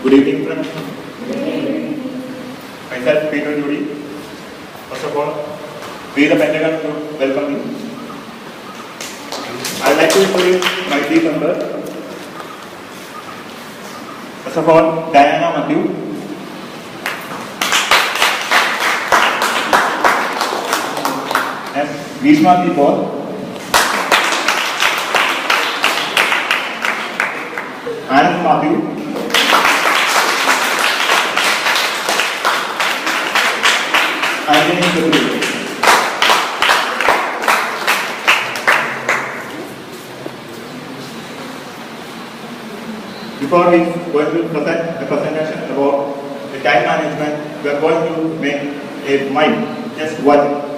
Good evening, friends. Myself, Peter Judy. First of all, we the Pentagon Group welcome you. I would like to introduce my team members. First of all, Anand Mathew. Next, Greeshma Amal. Anand Mathew. Antony Gabriel. Before we going to present the presentation about the time management, we are going to make a mic, just one.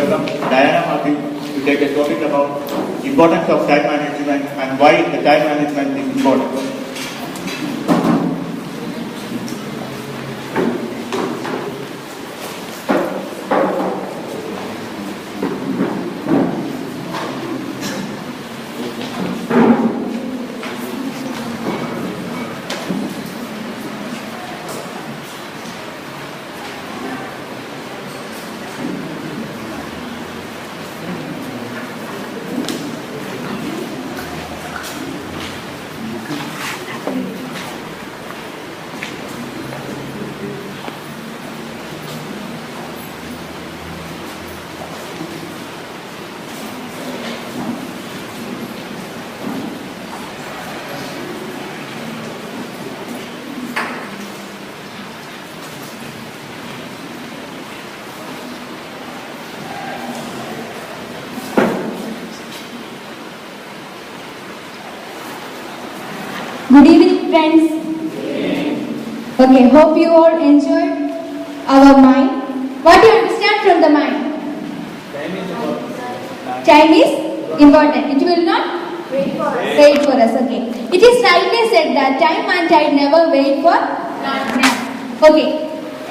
welcome Diana Mathew to take a topic about importance of time management and why the time management is important. Good evening, friends. Okay, hope you all enjoyed our mind. What do you understand from the mind? Time is important. It will not wait for us. Okay. It is rightly said that time and tide never wait for none. Okay.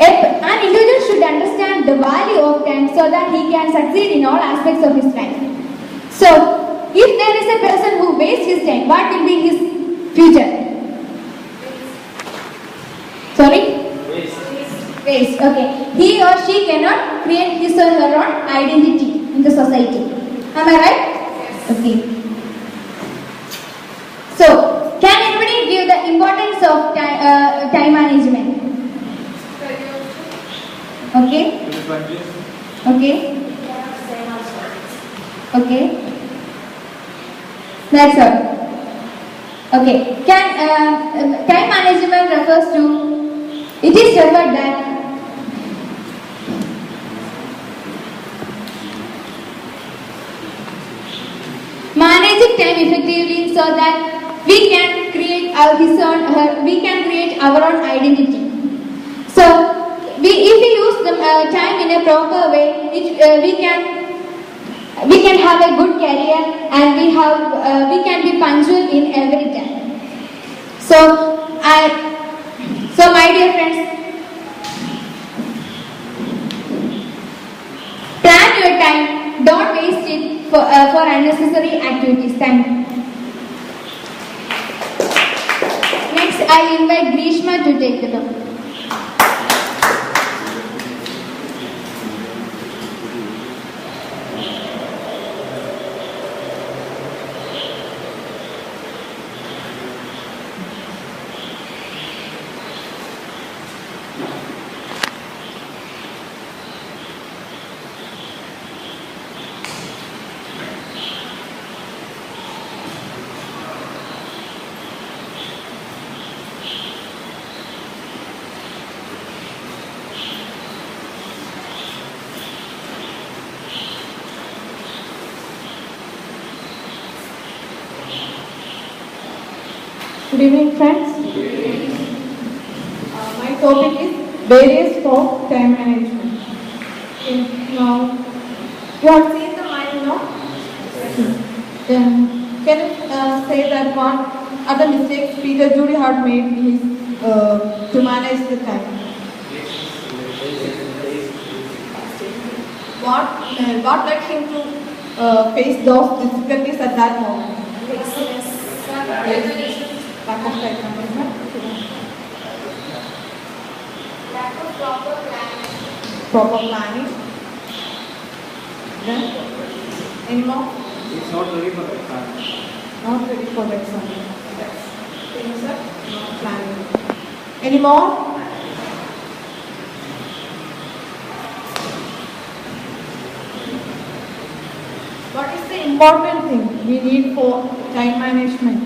An individual should understand the value of time so that he can succeed in all aspects of his life. So, if there is a person who wastes his time, what will be his future? Sorry? Waste. Okay. He or she cannot create his or her own identity in the society. Am I right? Yes. Okay. So, can anybody give the importance of time management? Okay. Okay. Okay. That's all. Okay. Time management refers to, it is referred that managing time effectively so that we can create our own identity. So, if we use the time in a proper way, we can have a good career and we can be punctual in every time. So my dear friends, plan your time. Don't waste it for unnecessary activities. Thank you. Next, I invite Greeshma to take the talk. Good evening, friends. My topic is barriers for time management. Now, you have seen the mind, no? Can you say that what other mistakes Peter Judy had made to manage the time? What led him to face those difficulties at that moment? Lack of time management. Lack of proper planning. Proper planning. Then, any more? It's not ready for the exam. Not ready for the exam. Yes. Things are not planning. Any more? What is the important thing we need for time management?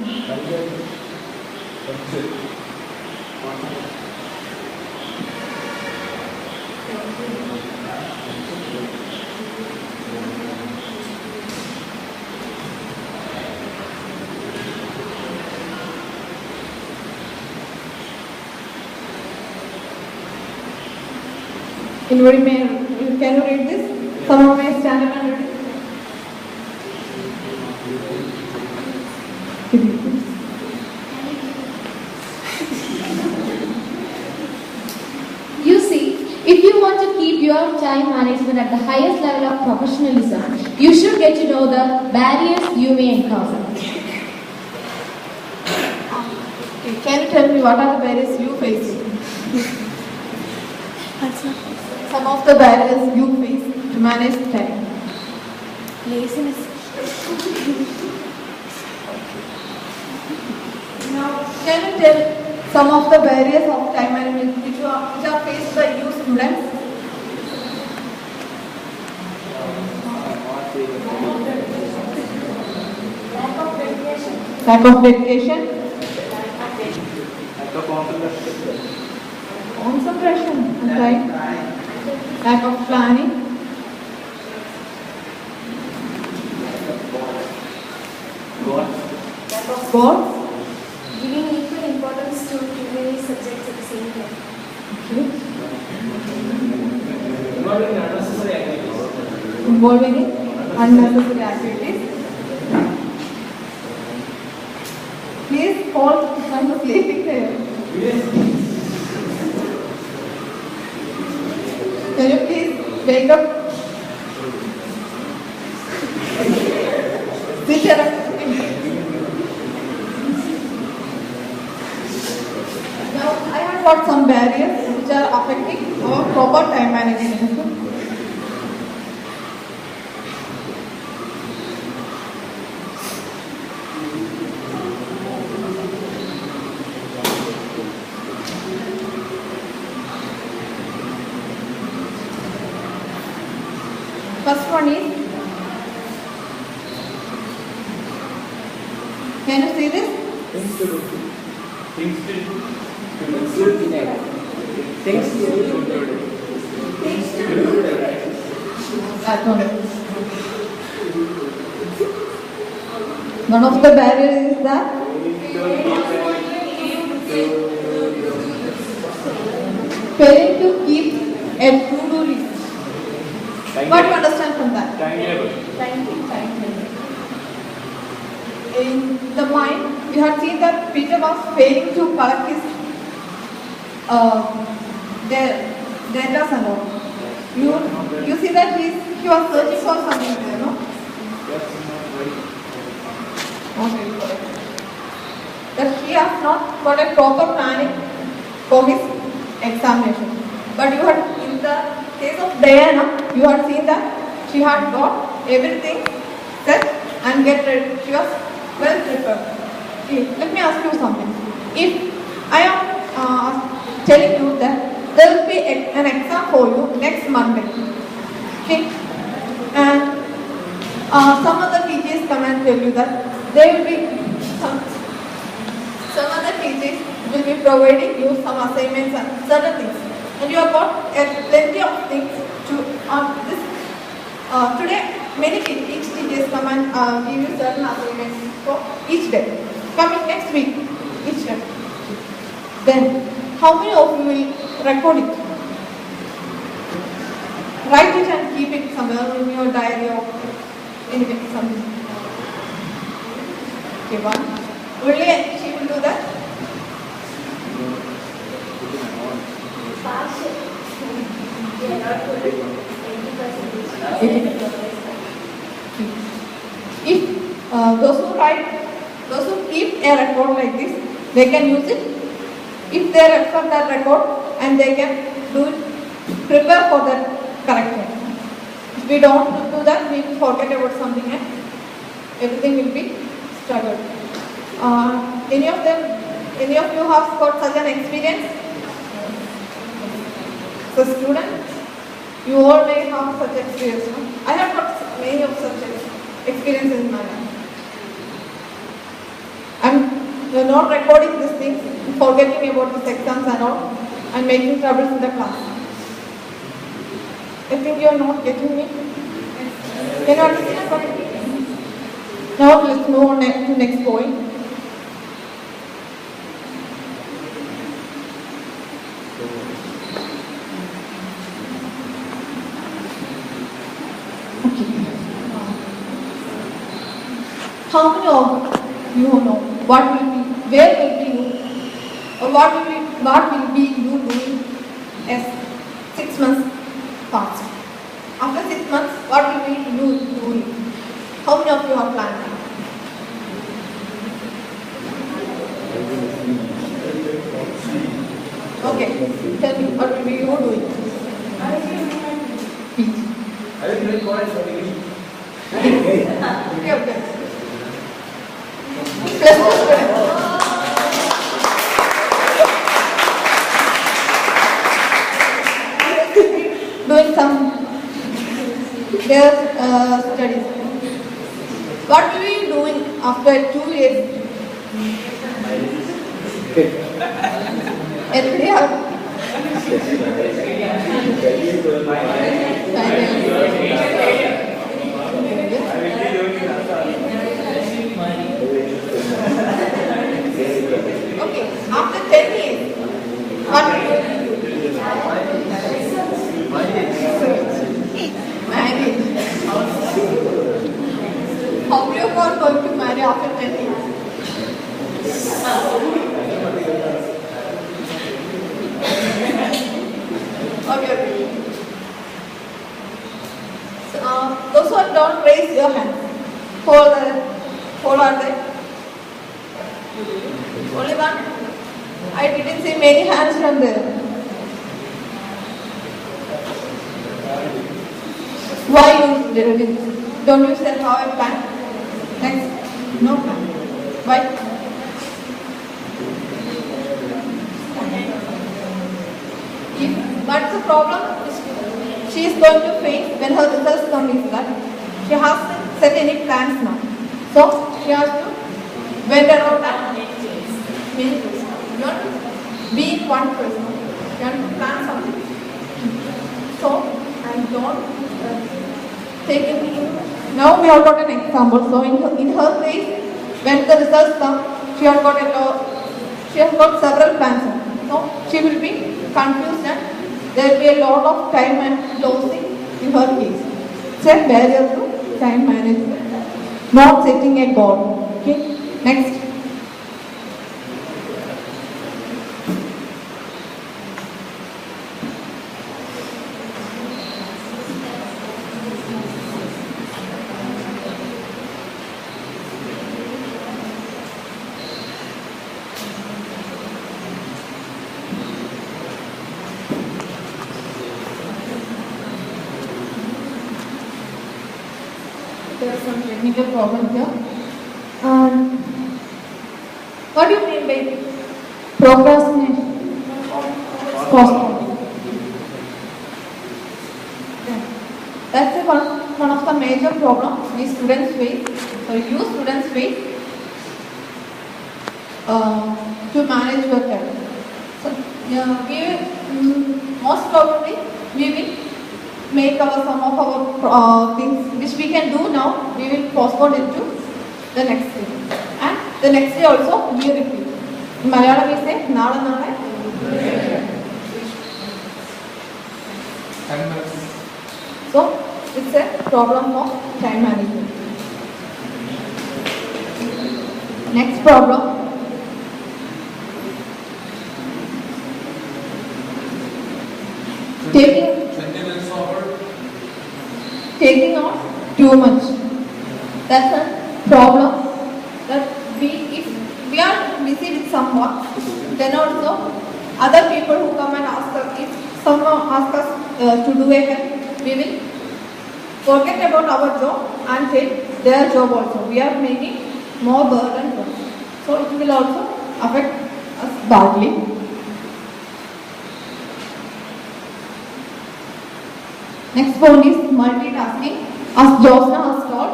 Can you read this? Someone may stand up and read it. You see, if you want to keep your time management at the highest level of professionalism, you should get to know the barriers you may encounter. Okay, can you tell me what are the barriers you face? Some of the barriers you face to manage time. Laziness. Now, can you tell some of the barriers of time management which are faced by you students? Lack of dedication. Lack of Concentration. Right. Lack of planning. Lack of goals. Giving equal importance to too many subjects at the same time. Okay. Involving unnecessary activities. Involving in unnecessary activities. Please hold I'm sleeping there. Can you please wake up? Sit around. Now I have got some barriers which are affecting our proper time management. First one is, can you see this? Things to do. Things to do. Things to do. That one. One of the barriers is that failing to keep a to-do list. What do you understand from that? Timetable. In the mind, we had seen that Peter was failing to collect his data and all. You see that he was searching for something there, no? That's not very. Not very correct. That he has not got a proper planning for his examination. But you had, in the case of Diana, you had seen that she had got everything set and get ready. She was well prepared. Okay, let me ask you something. If I am telling you that there will be an exam for you next Monday, okay, and some other teachers come and tell you that they will be some other teachers will be providing you some assignments and certain things, and you have got plenty of things to this. Today, each teachers come and give you certain assignments for each day. Coming next week, each day. Then, how many of you will record it? Write it and keep it somewhere in your diary or anything, something. Okay, one. Only she will do that. Partial. We are not good at 80%. If those who keep a record like this, they can use it. If they refer that record and they can prepare for that correction. If we don't do that, we will forget about something and everything will be struggled. Any of you have got such an experience? So students, you all may have such experience. No? I have got many of such experiences in my life. I'm not recording these things, forgetting about these exams and all, and making troubles in the class. I think you are not getting me. Can you understand what it is? Now let's move on to next point. How many of you know what will be, where will be you, or what will be you doing as 6 months past? After 6 months, what will be you doing? How many of you are planning? Okay, tell me, what will be you doing? Speech. I will do college for degree. Okay. Plus two students. Doing some their studies. What will you doing after 2 years? Every day. Okay, after 10 years, what will you do? Marriage. How many of you are going to marry after 10 years? Okay. So, those who don't raise your hand. Who are there? Only one? I didn't see many hands from there. Why you don't you say have a plan? Next, no plan. Why? What's the problem she is going to face when her results come is that she hasn't set any plans now. So she has to went around and many places. You want to be in one place. You want to plan something. So and don't take it. Now we have got an example. So in her case, when the results come, she has got several plans. So she will be confused and there will be a lot of time and losing in her case. It's a barrier to time management. Not setting a goal. Okay. Next. There is some technical problem here. What do you mean by procrastination? Postponing. That's one of the major problems we students face. So you students face to manage your time. So most probably we will make some of our things which we can do now, we will postpone it to the next day. And the next day also we repeat. In Malayalam we say, Nala Nala. So, it's a problem of time management. Next problem. Taking on too much. That's a problem that if we are busy with some work, then also other people who come and ask us, if someone asks us to do a help, we will forget about our job and take their job also. We are making more burden for us. So it will also affect us badly. Next point is multitasking. As Josna has told,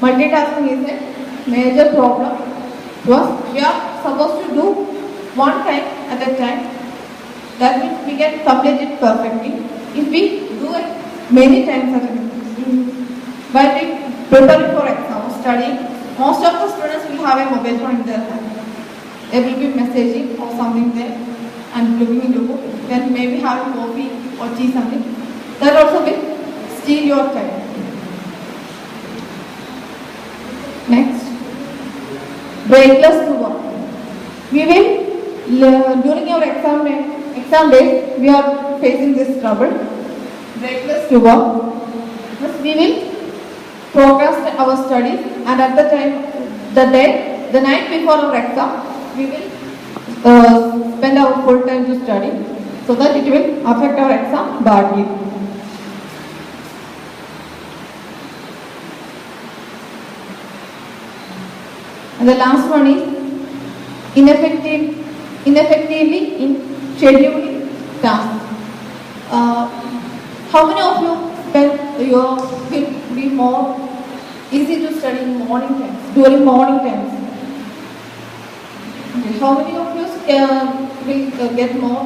multitasking is a major problem to us. We are supposed to do one time at a time. That means we can complete it perfectly. If we do it many times at a time, while we prepare for exam, studying, most of the students will have a mobile phone in their hand. They will be messaging or something there and looking into book. Then maybe having coffee or tea something. That also will steal your time. Next. breakless to work. We will, during our exam days, we are facing this trouble. Breakless to work. We will procrastinate our studies, and at the night before our exam, we will spend our full time to study, so that it will affect our exam badly. And the last one is ineffectively in scheduling tasks. How many of you will be more easy to study in morning times, during morning times? Okay. How many of you will get more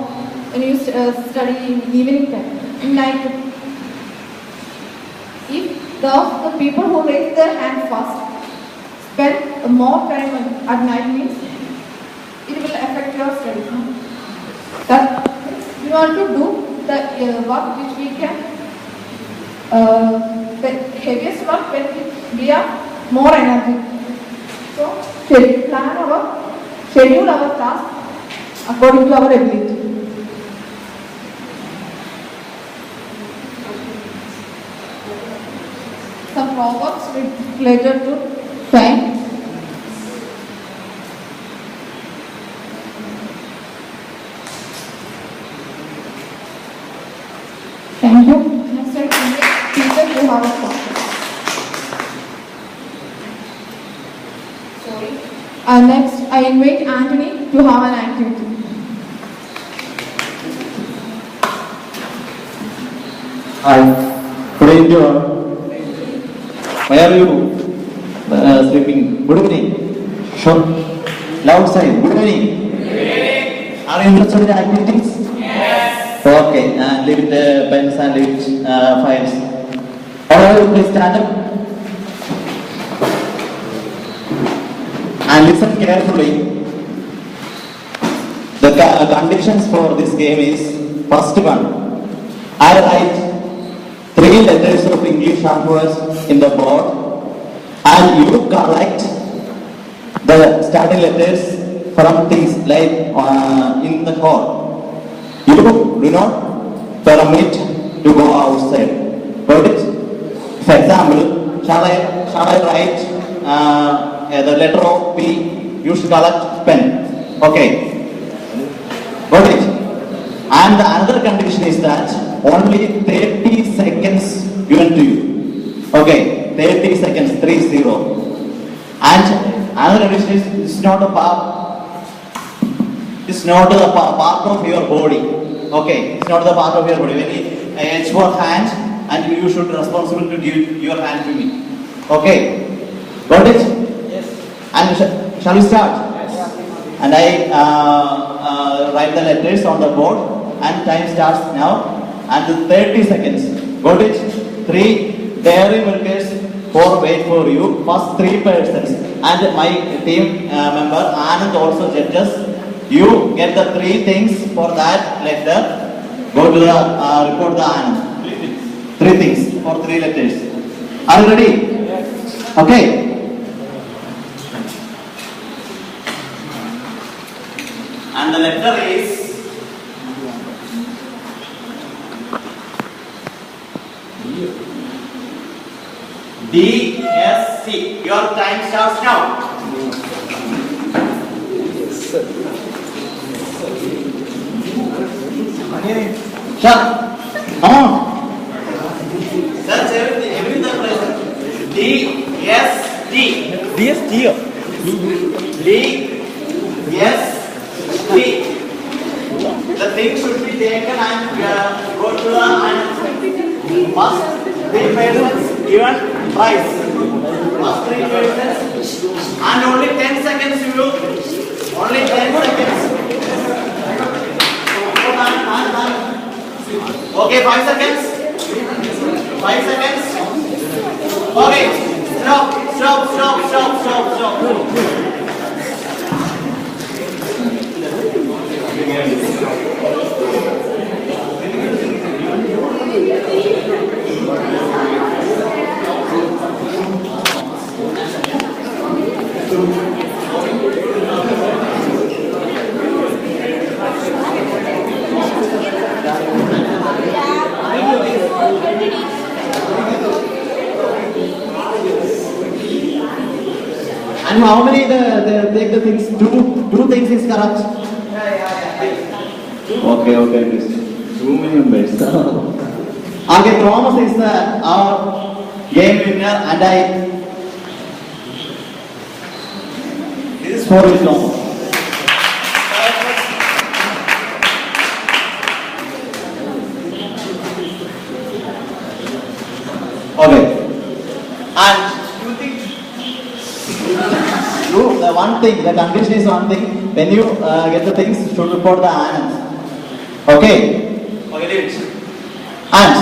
when you study in evening time, in night time? If the people who raise their hand first spend more time at night, means it will affect your studies. That we want to do the work which we can, the heaviest work when we are more energy. So schedule our task according to our ability. Some proverbs related to time. Thank you. Next, I invite Peter to have a talk. Sorry. Next, I invite Antony to have an activity. Hi. Good evening, all. Where are you? Sleeping. Good evening. Sure. Loud side. Good evening. Are you interested in activities? Yes. Okay. And leave it pens and leave it files. All of you, please stand up and listen carefully. The conditions for this game is: first one, I write 3 letters of English alphabet in the board, and you collect the starting letters from things like in the hall. You do not permit to go outside. Got it? For example, shall I write the letter of P? You should collect pen. Okay. Got it? And the another condition is that only 30 seconds given to you. Okay, 30 seconds, 30. And another condition is it's not a part of your body. Okay, it's not the part of your body. When it's for hand, and you should be responsible to give your hand to me. Okay, got it? Yes. And shall we start? Yes. And I write the letters on the board, and time starts now. And 30 seconds. Got it? 3 dairy milkers, 4 wait for you. First 3 persons. And my team member Anand also judges. You get the 3 things for that letter. Go to the report the Anand. 3 things for 3 letters. Are you ready? Yes. Okay. And the letter is D-S-C. Your time starts now. Shut. Come on. Search everything present. D-S-D. D-S-D. D-S-D. The thing should be taken and go to the first 3 persons given prize. First 3 persons and only 10 seconds you will. Only 10 seconds. Okay, 5 seconds. 5 seconds. Okay, stop. And how many the take the things? Two things is correct. Okay, please. Too many members. Okay, Thomas is our game winner, and this is for you, Thomas. Okay. And the one thing, the condition is one thing. When you get the things, you should report the Anand. Okay, leave it. And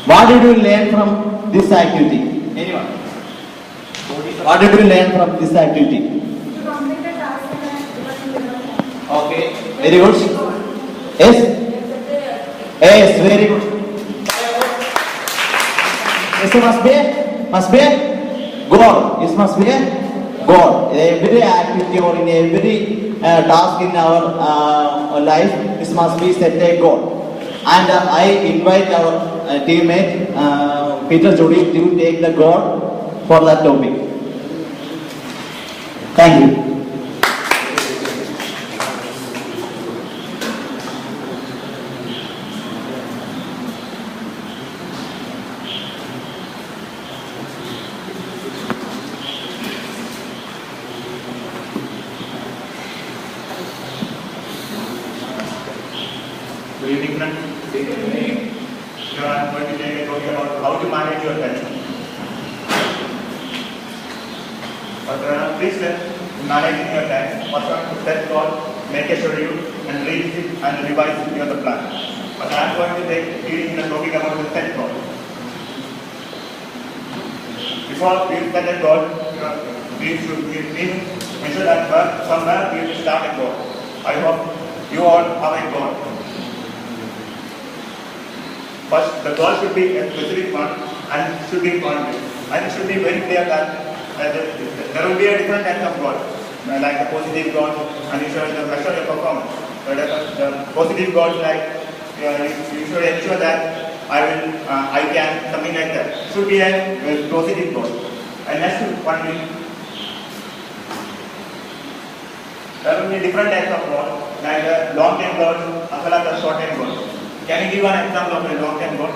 what did you learn from this activity? Anyone? What did you learn from this activity? Okay, very good. Yes? Yes, very good. Yes, must be a goal. It must be a goal. Every activity or in every task in our life, this must be set a goal. And I invite our teammate Peter Judy to take the goal for that topic. Thank you. Good evening, friends. Good evening. Now I am going to take a talk about how to manage your time. But please managing your time. First one to set goal, make a schedule, and read it and revise it on the plan. But I am going to take talking about the set goal. Before we set a goal, we should ensure that somewhere we will start a goal. I hope you all have a goal. First, the goal should be a specific one and should be concrete. And it should be very clear that there will be a different type of goal, like a positive goal, and you should measure your performance. But the positive goals, like you should ensure that I can, something like that. Should be a positive goal. And next one will, there will be different types of goals, like long-term goals as well as the short-term goals. Can you give an example of a long-term goal?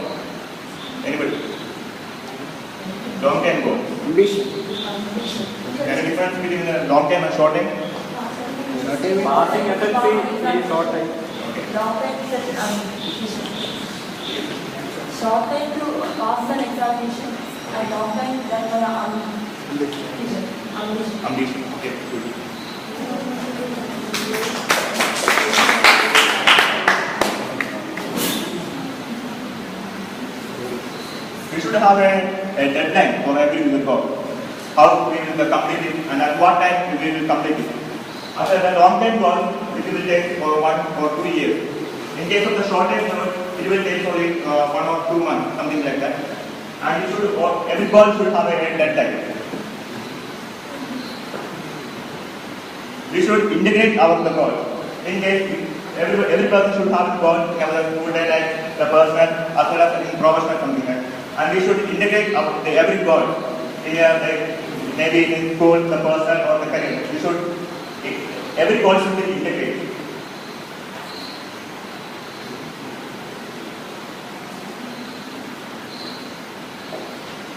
Anybody? Long-term goal. Ambition. Any difference between the long-term and short-term? Passing SLC is short time. Long time is an ambition. Short time to pass an examination and long time that for ambition. Ambition. Okay, good. We should have a deadline for every goal. How we will complete it and at what time we will complete it. After the long-term goal, it will take for 1 or 2 years. In case of the short-term goal, it will take only 1 or 2 months, something like that. And it should, every goal should have a deadline. We should integrate the goal. In case every person should have a goal, have a good like the personal as well as in professional something like that. And we should integrate every goal. Maybe in school, the personal or the career. We should, every goal should be integrated.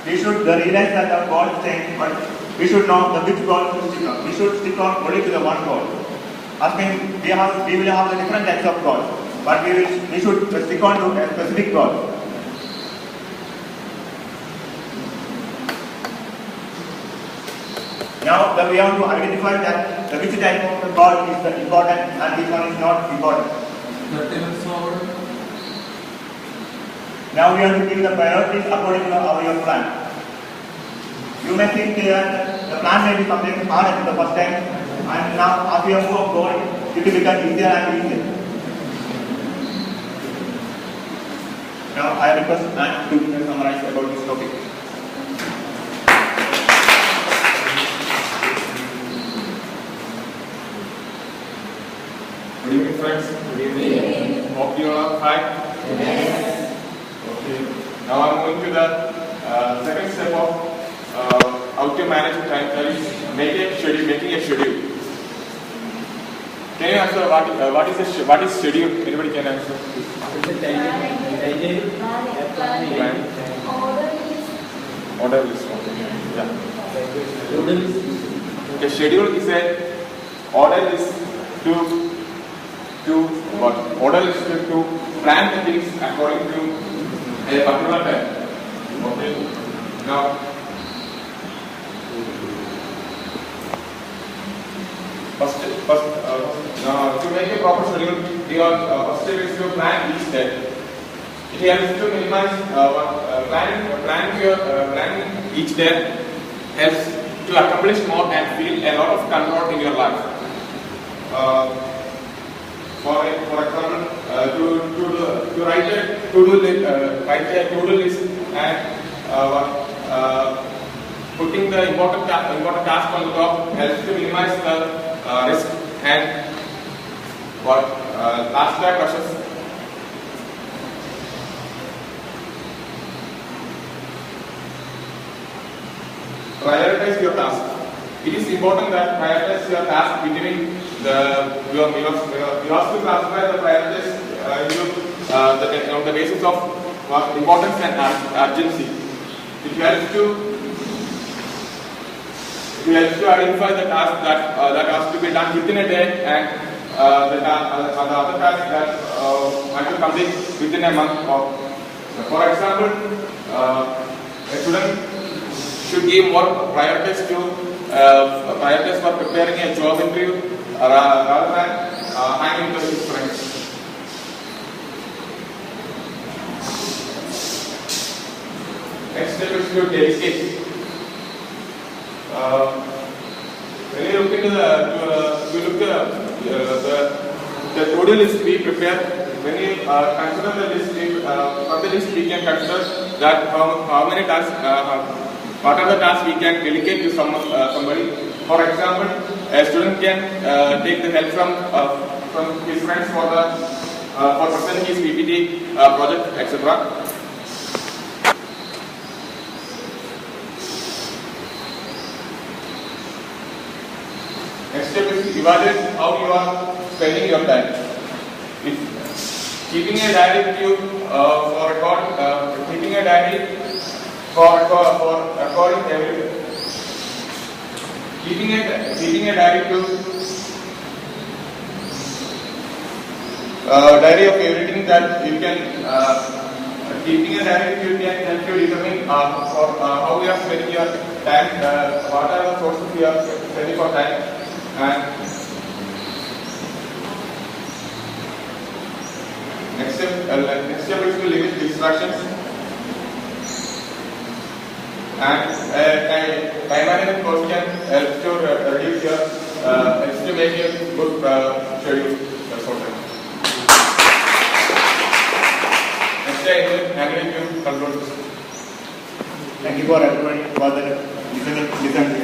We should realize that our goal change, but we should know which goal to stick on. We should stick on only to the one goal. As means we will have the different types of goals, but we should stick on to a specific goal. Now we have to identify that which type of the goal is important and which one is not important. Now we have to give the priorities according to your plan. You may think that the plan may be something hard at the first time, and now as you move forward, it will become easier and easier. Now I request Anand to summarize about this topic. Good evening, friends. Good evening. Hope you all are fine. Yes. Okay. Now I'm going to the second step of how to manage your time, that is making a schedule. Can you answer what is schedule? Anybody can answer? Plan. Order list. Yeah. A schedule is a order list to what? Order list to plan the things according to a particular time. Okay. Now, to make a proper schedule, your first step is to plan each day. It helps to minimize planning each day helps to accomplish more and feel a lot of control in your life. For example, to write a to-do list and putting the important task on the top helps to minimize the risk and last time process. Prioritize your task. It is important that prioritize your task between you have to classify the priorities on the basis of importance and urgency. It helps to identify the task that has to be done within a day and the other task that I will complete within a month. For example, a student should give more priorities for preparing a job interview rather than hanging with his friends. Next step is to dedicate. When you look into the to-do list we prepare, when you consider the list, from the list we can consider that how many tasks, what are the tasks we can delegate to somebody. For example, a student can take the help from his friends for presenting his PPT project, etc. Next step is to evaluate how you are spending your time. Keeping a diary with you keeping a diary for recording everything. Keeping a diary diary of everything that you can. Keeping a diary you can help you determine how you are spending your time. What are the sources you are spending for time. And next step is to limit distractions. And time management course can help to reduce your helps to make a good schedule. That's all. Next, I'm going to conclude. Thank you for everybody for the listening.